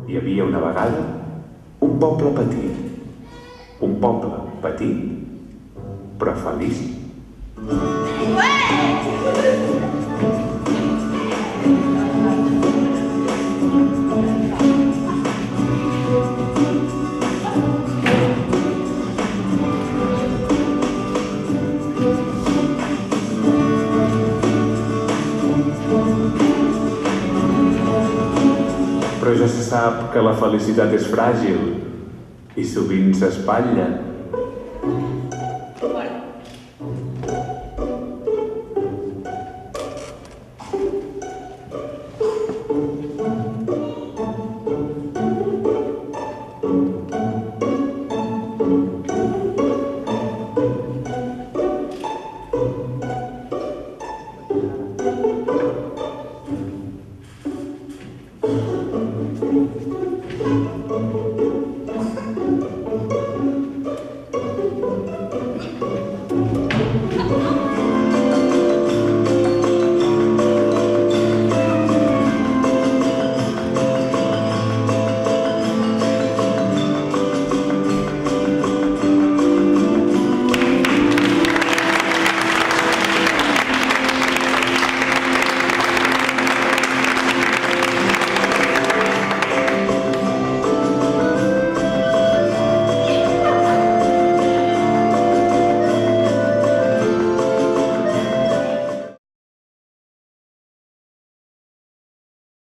Hi havia una vegada un poble petit. Un poble petit, però feliç. Però ja se sap que la felicitat és fràgil i sovint s'espatlla.